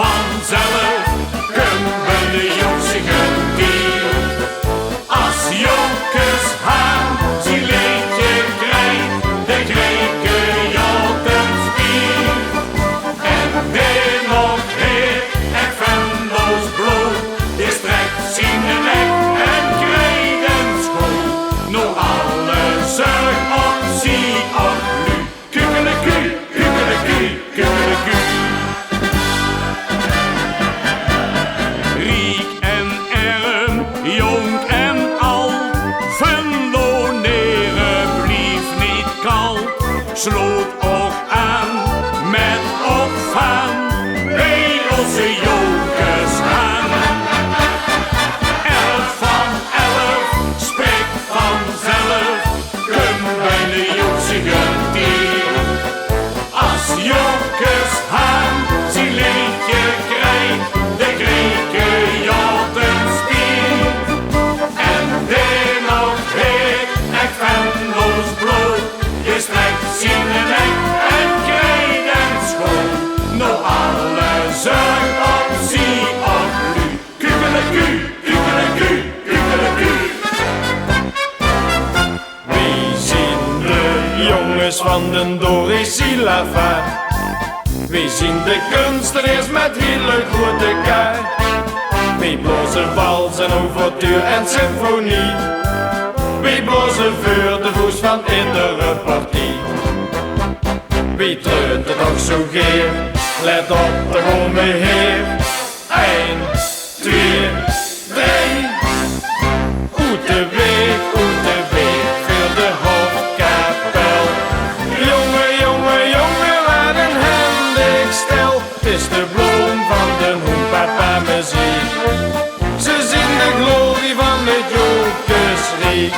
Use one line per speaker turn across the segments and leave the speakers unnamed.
vanzelf, kunnen de joksigen dier. Als jokers gaan, zie leedje krijgt, de kreken joten spier. En weer nog heer, echt venloos bloed, die strekt zien de nek en krijgt een schoen. Nou alle zorg op, zie op nu, kukeleku, kukeleku, kukeleku. Riek en arm, jong en oud, Venloneren blief niet koud, sloot ook aan met opgaan, bij onze jokers aan. 11 van 11 spreekt vanzelf, kunnen bij de joksigen dier. Als jokers gaan, zie leedje krijgt, de kreken joten spier. En weer nog weer, echt venloos bloed, je strijkt zien de nek en krijgt een schoon. Nou alle zorg op, zie op nu, kukeleku, kukeleku, kukeleku.
Wie zien de jongens van de Doris Silava? Wie zien de kunstenaars met hele grote kaart? Wie blozen walsen, ouvertuur en symfonie? Wie blozen voor de voet van iedere partie? Wie treunt het toch zo geer? Let op de gomme heer. 1, 2, 3. Uit de week voor de hofkapel. Jongen, jongen, jongen, wat een handig stel. Het is de bloem van de hoenpapa muziek. Ze zien de glorie van het jokersriek.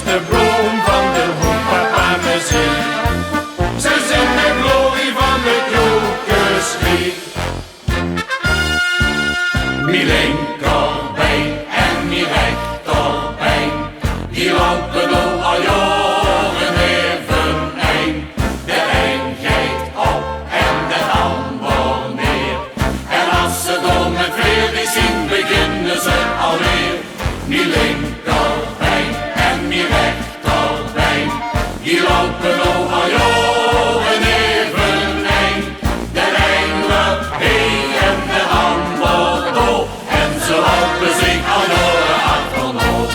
De bloem van de hoenpapa muziek. Ze zien de glorie van het jokersriek.
Mi linkerbeen en mi rechterbeen, die lopen nou al jaren eveneen. De een geeft op en de ander neer. En als ze door met weer die zien, beginnen ze alweer. Mi linkerbeen en mi rechterbeen, die lopen nou al jaren eveneen. De een loopt heen en de ander door, en ze lopen zich al jaren achterop.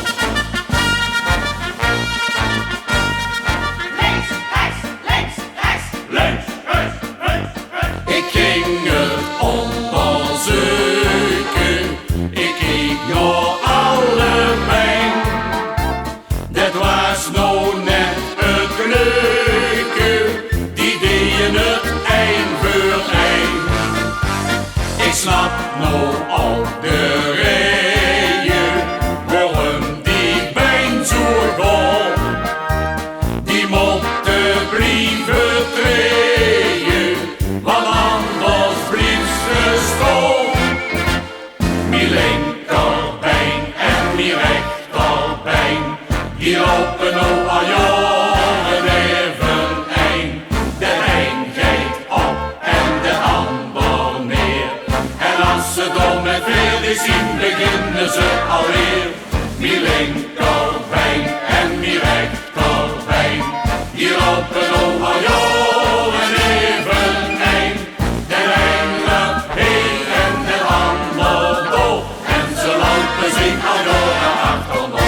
Links, rechts, links, rechts.
Links, rechts, links, rechts. Ik ging het onderzoeken, ik keek naar allebei. Dat was nou net het leuke, die deden het één voor één. Ik snap nou op de reden, waarom die been zo gaat. Die moeten blijven treden, want anders blijft ze stil. Mi linkerbeen en mi rechterbeen, die lopen nou al jaren eveneen. De een geeft op en de ander neer. En als ze dan met weer zien, beginnen ze alweer. Mi linkerbeen en mi rechterbeen, die lopen nou al jaren eveneen. De een loopt heen en de ander door, en ze lopen zich al jaren achterop.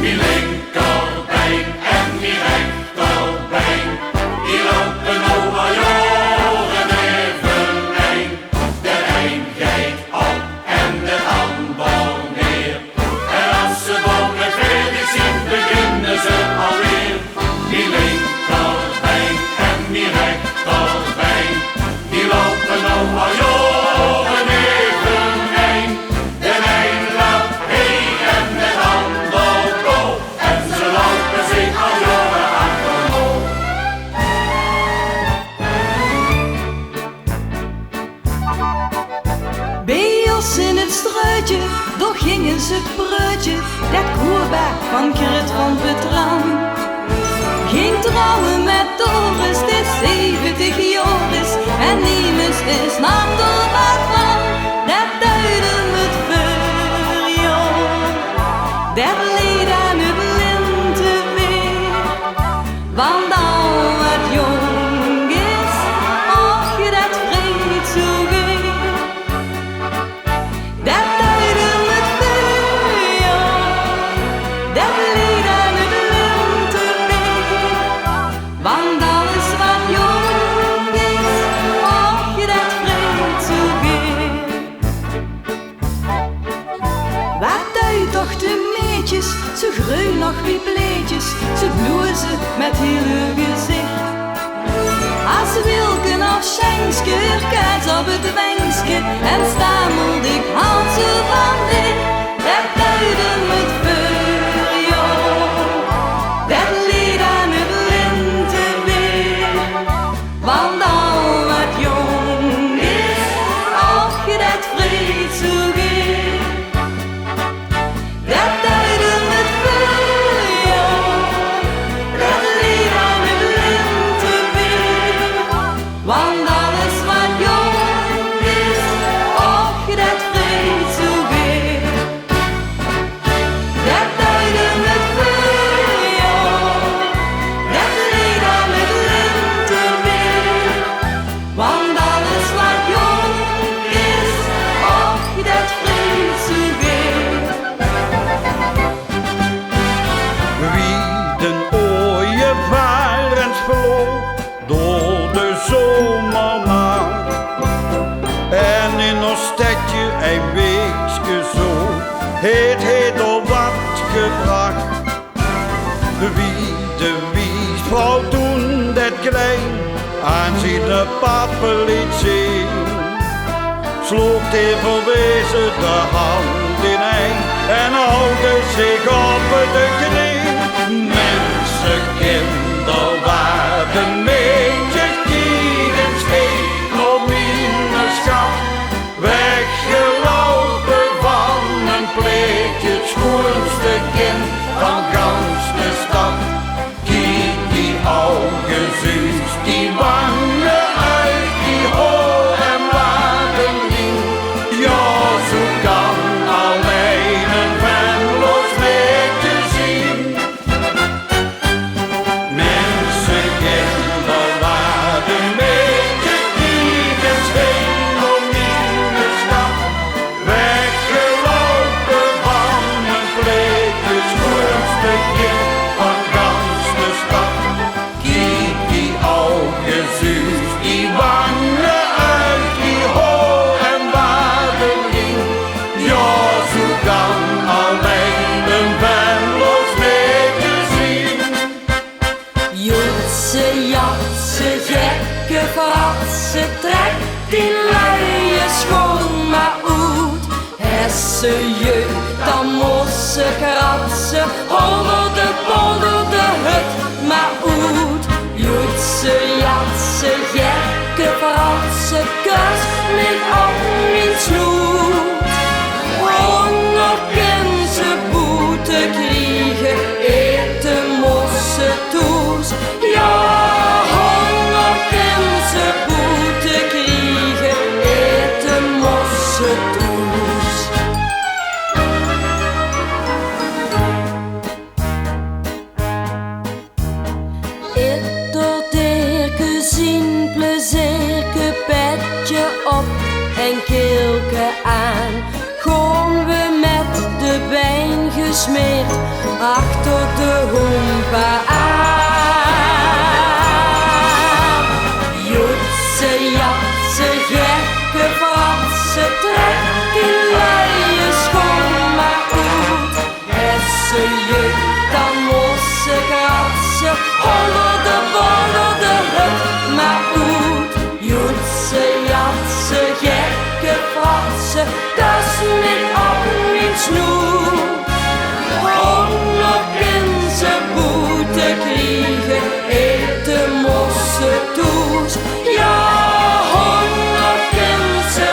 Mi linkerbeen en mi rechterbeen, die lopen nou al jaren eveneen. De een geeft op en de ander neer. En als ze dan met veertig zien, beginnen ze
Bij ons in het struitje, door gingen ze het broodje, dat koerba van Kret van Petran. Ging trouwen met Doris, het is 70 jaar is, en niemand is nam er wat van. Dat duidde het voor jou, dat leed aan het lenteweer. Want al wat jong is, och je dat vreemd zo weer. Dat duidde het voor jou, dat leed aan het lenteweer. Want alles wat jong is, och je dat vreemd zo weer. Wat duidt toch de meetjes, zo groen nog wie pleetjes, ze bloezen met heel hun gezicht. Als Wilken of Schenske, kaas op het wenske, en stamelde ik hand ze van dit. Dat duidde het voor jou, dat leed aan het lenteweer. Want al wat jong is, och je dat vreed zo weer. Dat duidde het voor jou, dat leed aan het lenteweer. Want alles wat jong is, och je dat vreed zo weer. Dat duidde het voor jou, dat leed aan het lenteweer. Want alles wat jong is, och je dat vreed zo weer.
Wie den ooievaar eens vloog door de zomermaan en in ons stedje een weekje zo heet al wat gebracht. Wie de wiesvrouw toen dat klein aan zijn papa liet zien, sloeg hij verwezen de hand in een en houde zich op de knie. Mensenkinder waren meentje kieren steek op minenschap, weggelopen van een pleetje, het schoonste kind van gans de stad. Kiek die ogen zuus, die wangen uit, die hoor en wageling. Ja, zo kan alleen een venloos beetje zien. Mensenkinder waren beetje kieken steen om minenschap, weggelopen van een pleetje, het schoonste kind van gans de stad. Kiek die ogen zuus, die wangen uit, die hoor en wageling. Ja, zo kan alleen een venloos beetje zien.
Joodse, jatse, gekke fratsen, trek die luie schoon maar uit. Hesse jeugd, dan mosse kratsen, hollerde, bollerde het maar uit. Joodse, jatse, gekke fratsen, kus niet op mijn snoet. Honger kan ze boete kriegen, eten mosse toes. Ja, honger kan ze boete kriegen, eten mosse toes. Etterderke, zien plezierke, petje op en keelke aan. Gaan we met de been gesmeerd achter de hompa aan. Joodse, jatse, gekke fratsen, trek die luie schoon maar uit. Hesse jeugd, dan mosse kratsen, hollerde, bollerde het maar uit. Joodse, jatse, gekke fratsen, kus niet op mijn snoet. Honger kan ze boete kriegen, eten mosse toes. Ja, honger kan ze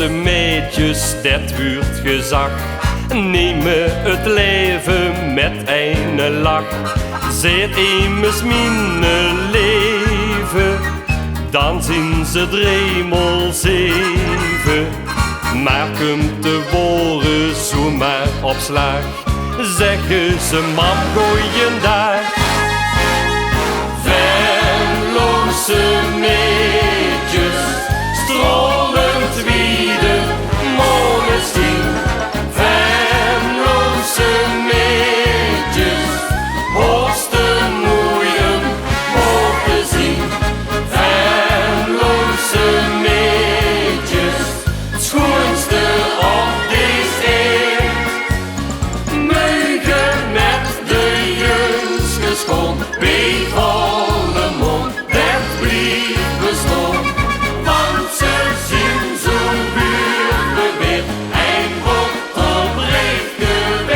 Losse meidjes, dat wordt gezag. Nemen het leven met een lach. Zet immers mijn leven, dan zien ze dremel zeven. Maar komt de woorden zomaar op slag, zeggen ze mam goeiedag. Venloze meidjes, strolend wie de moneschijn. Venloze meidjes, hoogste mooien ook te zien. Venloze meidjes, het schoonste op deze eeuw. Meugen met de jongste schoon, bij volle mond, dat blijft bestaan. Want ze zien zo'n buurt weer, en wordt er breed geweest.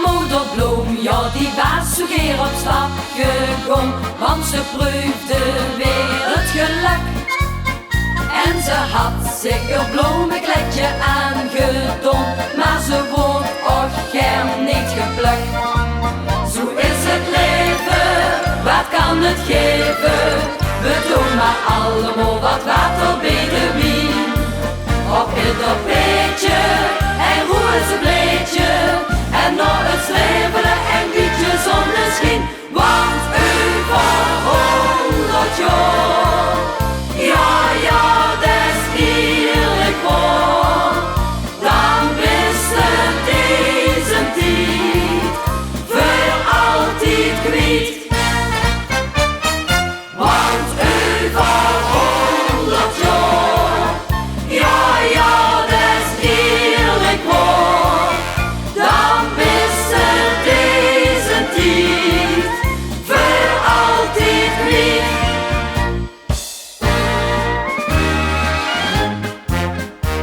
Moeder Bloem, ja die was zo keer op stap gegaan, want ze proefde weer het geluk. En ze had zich een bloemenkledje aangedaan, maar ze wordt ook gern niet geplukt. Zo is het leven, wat kan het geven? We doen maar allemaal wat water bij de wien. Op ieder beetje en roze bleetje, en nog het zwevelen en liedje zonneschijn. Want over 100 jaar, ja, dat is eerlijk waar, dan wist het deze tijd voor altijd kwijt. Want over 100 jaar, ja, dat is eerlijk waar, dan wist het deze tijd voor altijd kwijt.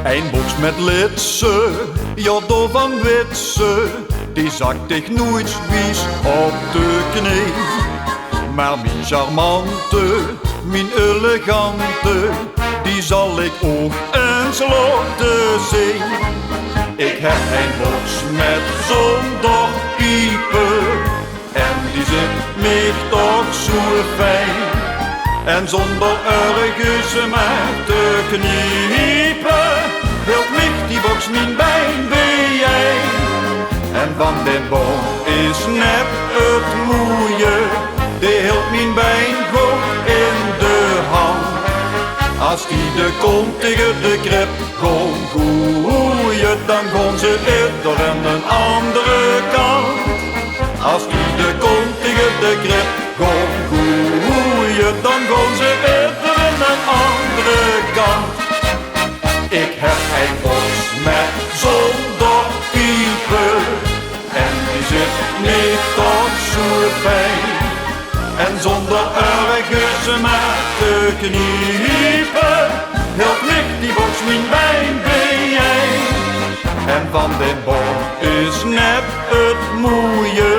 Een box met litsen, ja door van witse, die zakt ik nooit wies op de knie. Maar mijn charmante, mijn elegante, die zal ik ook eens laten zien. Ik heb een box met zonder piepen, en die zit mij toch zo fijn. En zonder ergens maar te kniepen, wilt mich die box mijn bijn bij. En van den boom is net het moeie, die hield mijn bijn goed in de hand. Als die de kont tegen de krip kon goeien, dan kon ze eerder aan een andere kant. Als die de kont tegen de krip kon goeien, dan kon ze eerder aan een andere kant. Ik heb een box met zonder piepen, en die zit niet tot zo fijn. En zonder ergens maar te kniepen, hield mich die box mijn bijn bij. En van den boom is net het moeie,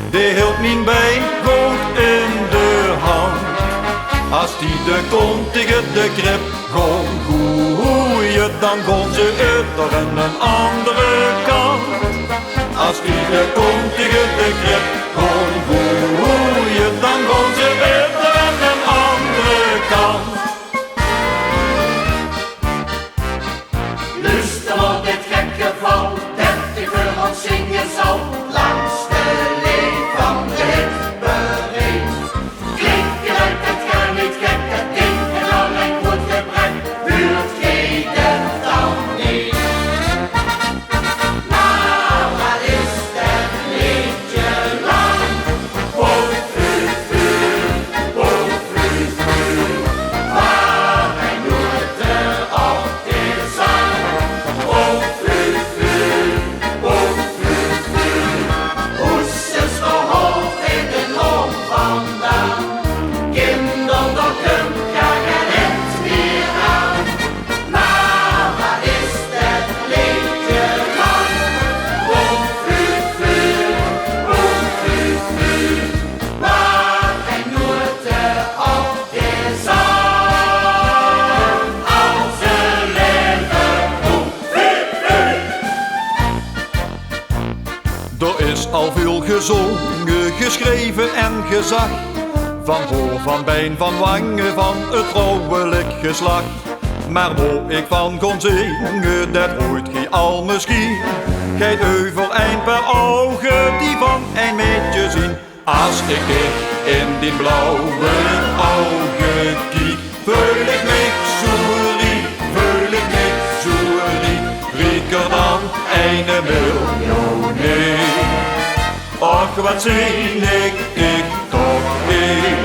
die hield mijn bijn goed in de hand. Als die de kont tegen de krip kon goeien, dan kon ze eerder aan een andere kant. Als die de kont tegen de krip kon goeien, dan kon ze eerder aan een andere kant.
Luister op dit gek geval, dat ik voor ons zingen zal. Langs de leen van de hitbericht. Klinken uit het gaan niet gek, het denken al een goed gebrek. Buurt geen dan niet.
Er is al veel gezongen, geschreven en gezag. Van Hoor, van Bijn, van Wangen, van het vrouwelijk geslacht. Maar wo ik van kon zingen, dat ooit gij al misschien. Gij overeind per ogen die van een meetje zien. Als ik in die blauwe ogen kiek, vul ik niks soerie, vul ik niks soerie. Rieker dan een miljoen. Och, wat zin ik toch niet.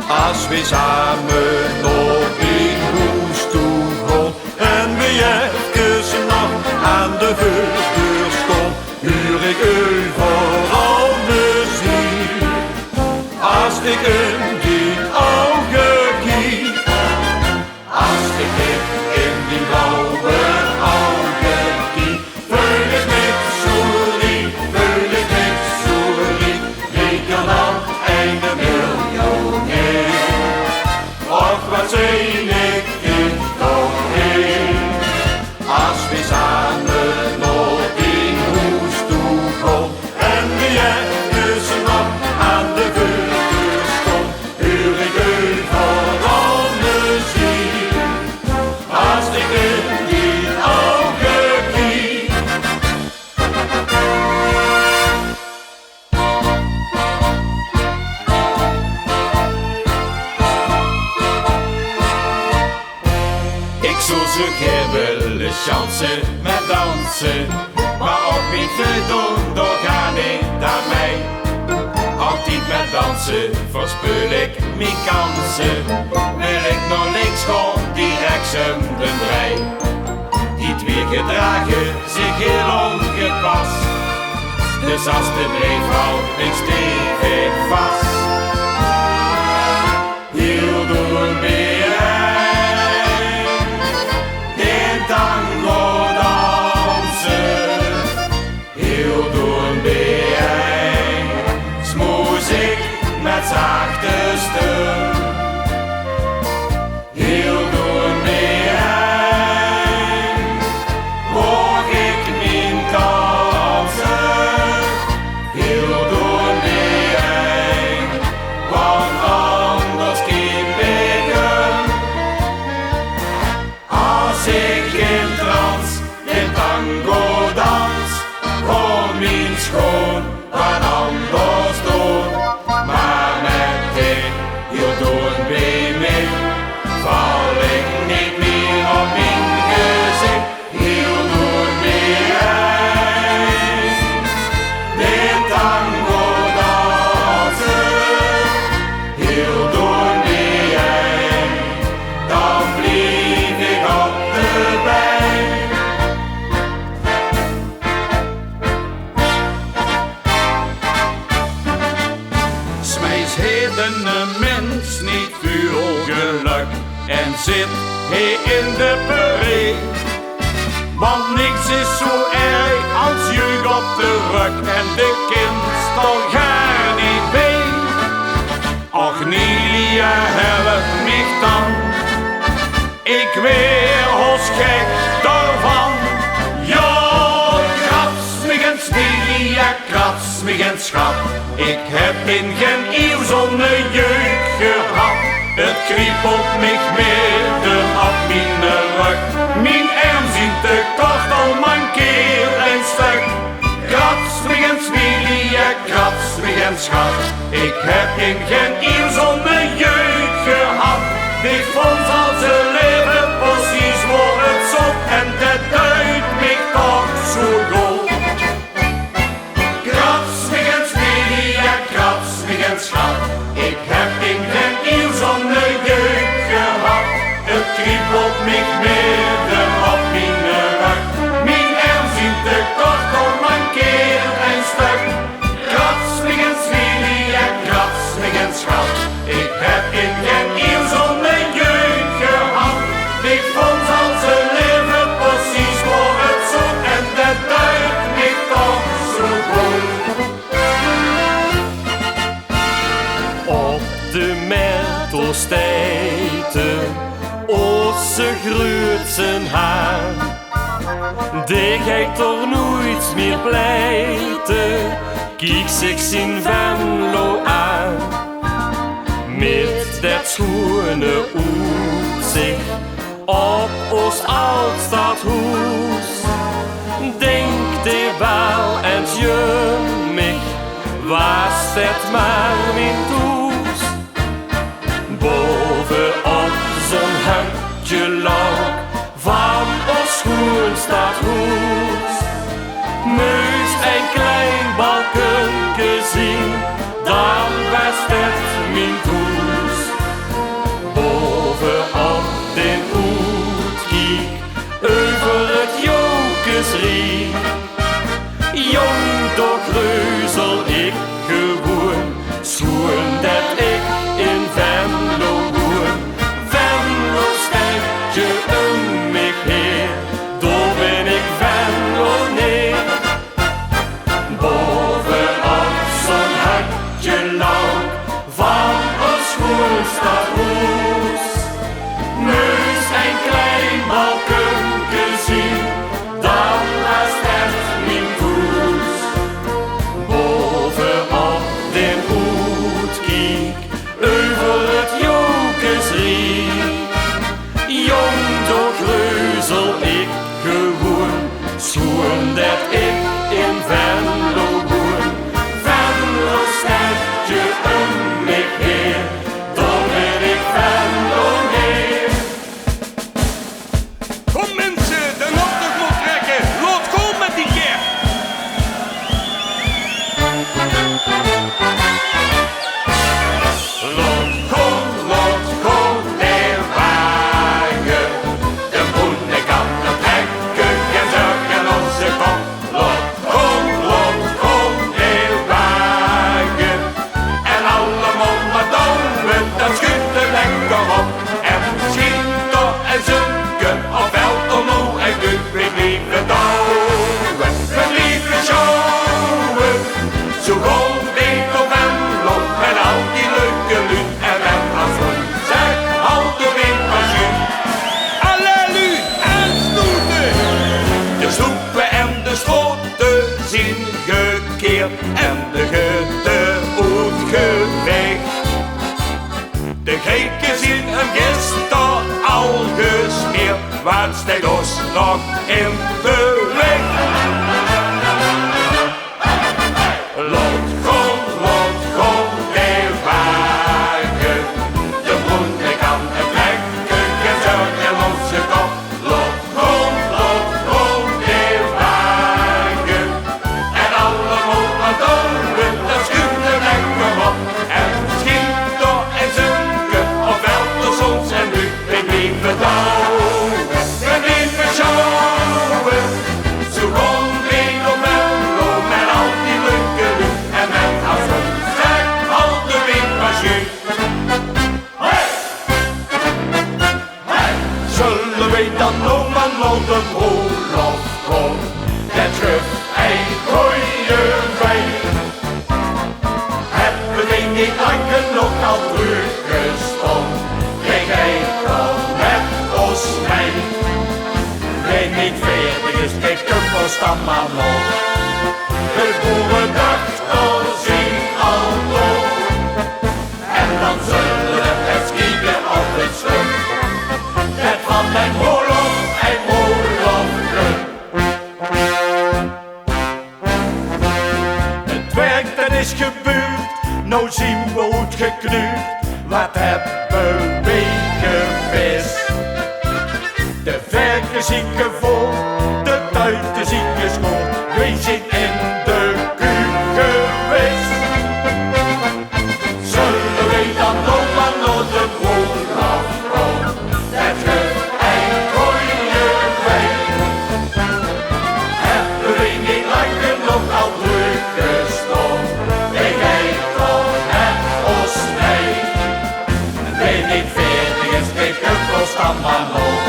Als we samen nog in huis toe gaan en we even nog aan de voordeur staan, huur ik overal muziek. Als ik in die ogen kiek, als ik in die blauwe ogen kiek, vul ik niks soerie, vul ik niks soerie, reken dan een miljoen. Och, wat zin ik toch niet. Als we samen nog in huis toe gaan en we even nog aan de voordeur staan, huur ik overal muziek. Als ik in die ogen kiek.
Ik zou zo graag willen chansen met dansen, maar op mijn verdoen, daar ga ik daarmee. Altijd met dansen verspil ik mijn kansen. Wil ik naar links gaan, direct om de draai. Die twee gedragen zich heel ongepast, dus als de breed houdt ik stevig vast. Heel doen weer tango dansen, heel doen bijeen, smoes ik met zachte stem. Heel doen bijeen, hoor ik mijn dansen, heel doen bijeen, want anders geen beken. Als ik in trans, in tango dans, kom mijn schoon wat anders doen. Maar met dit heel doen bij mij, val ik niet meer op mijn gezicht. Heel doen bij in tango dansen, heel doen bij dan blijf ik op de been.
Smijs heden een mens niet veel geluk en zit hij in de parade. Want niks is zo erg als jeugd op de rug en de kind toch gar niet bij. Och Nelia, help mij dan, ik weer als gek daarvan. Ja, krats mij en Nelia, krats mij en schat. Ik heb in geen eeuw zo'n jeugd gehad. Het kriebelt mij midden op mijn rug. Mijn arm zien te kort al mijn keer een stuk. Krats mij en Nelia, krats mij en schat. Ik heb in geen eeuw zo'n jeugd gehad. Ik vond al zijn leven precies voor het zot en dat duidt mij toch zo goed. Krats mij en Nelia, krats mij en schat. Ik heb in geen eeuw zo'n jeugd gehad. Het kriebelt mij midden op mijn rug. Mijn arm zien te kort om mijn keer een stuk. Krats mij en Nelia, krats mij en schat. Ik heb in geen eeuw zo'n jeugd gehad. Ik vond al zijn leven precies voor het zot en dat duidt mij toch zo goed.
Op de Mertelstijten, Osse gruurt zijn haar. Die gaat toch nooit meer pleiten. Kijk zich zijn Venlo aan. Met dat schone uitzicht op ons Altstadhuis. Denk die wel eens je mich, was het maar mijn toes. Bovenop zo'n hutje lang van ons schoenstadhuis. Meus een klein balkenke zien, dan was het mijn toes. Bovenop den uitkiek, over het Jokesriek. Jong toch reuzel ik gewoon, schoen dat ik in Venlo woon. Venlo stadje om mich heer, door ben ik Venlo neer. Bovenop zo'n hutje lang van ons schoenstadhuis. Meus een klein balkenke zien, dan was het mijn toes. Bovenop den uitkiek, over het Jokesriek. Jong toch reuzel ik gewoon, schoen dat ik in Venlo woon. Venlo stadje om mich heer, door ben ik Venlo neer.
Kom mensen, de nodig moet trekken. Laat komen met die keer.
Lot kom, der wagen. De boende kan het trekken en zorgen onze kop. Lot kom, der wagen. En alle mannen douwen, dat schudt er lekker op. En schieten en zunken, op veld om moe en goed. We blijven douwen, we blijven sjouwen. Zo gewoon weet op Venlo, met al die leuke luid. En met als zon, zeg, houd de wind als je.
Allelu, aansnoeten.
De stoepen en de schoten zijn gekeerd en de gutten uitgeveegd. De gekens in een gisteren al gesmeerd, wat steekt ons nog in de weg? Lot kom, der wagen. De boende kan het trekken en zorgen onze kop. Lot kom, der wagen. En alle mannen douwen, dat schudt er lekker op. En schieten en zunken, op veld door soms en nu. We blijven douwen, we blijven sjouwen. Zo gewoon weer op Venlo, met al die leuke lucht. En met als zon, zeg, al de wind was je. Zullen wij dan nog maar lopen, Olof kom, dat terug een goeie week. Hebben wij niet lang genoeg al teruggestond, ging hij toch met ons mee. Wij niet veertig is, kijk hem ons dan maar nog. De boerendag zien al door. En dan zullen we het schieten op het stuk. Het van mijn Olof en Olofken. Het werk dat is gebeurd, nou zien we goed geknuurd. Wat hebben we gevist? De verken zieken vol, de tuiten zieken school. Wij zijn in de kuur geweest. Zullen wij dan nog maar naar de Olaf komen? Dat geeft een goeie week. Hebben wij niet lang genoeg al teruggestond? Ik geef toch met ons mee. Weet niet veertig is, kijk het ons dan maar nog.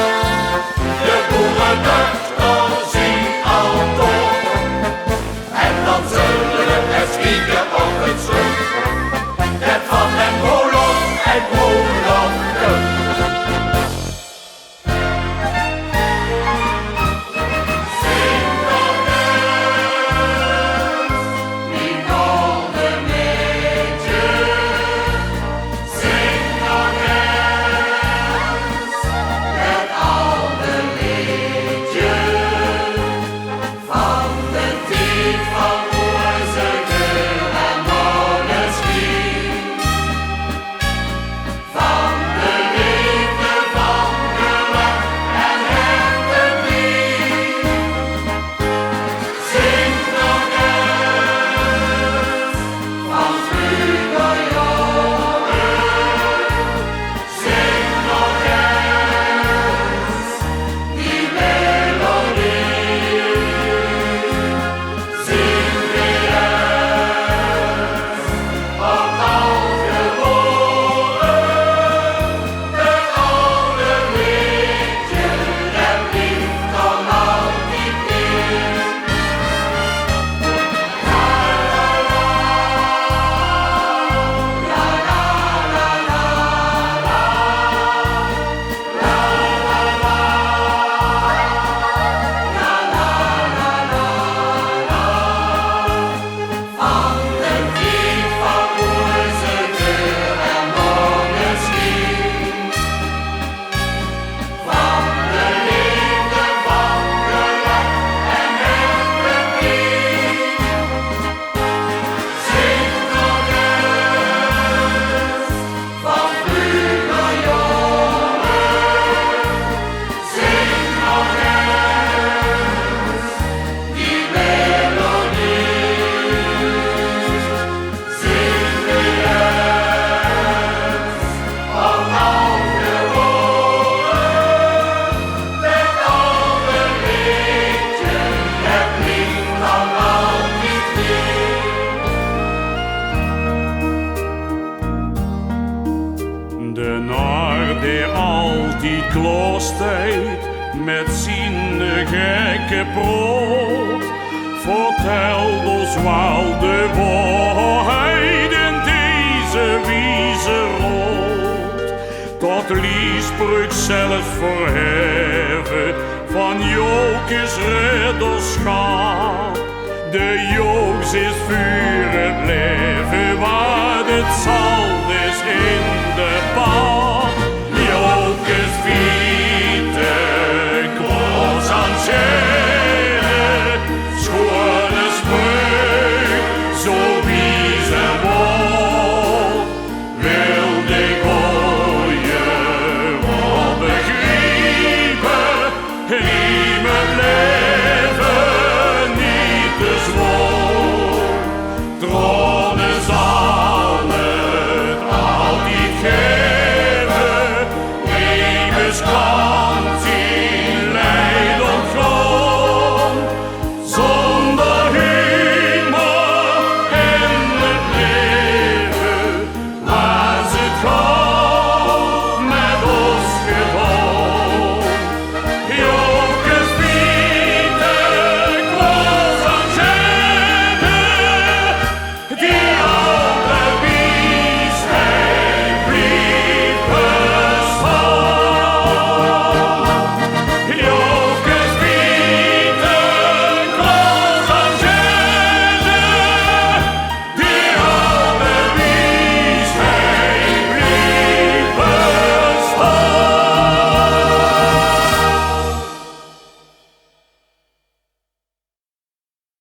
De boerendag
met zijn gekke brood. Vertelt ons wel de waarheid in deze wieze rood. Tot liesbrug zelfs verheven van Jokes ridderschap. De Jooks is vuur het leven wat het zal.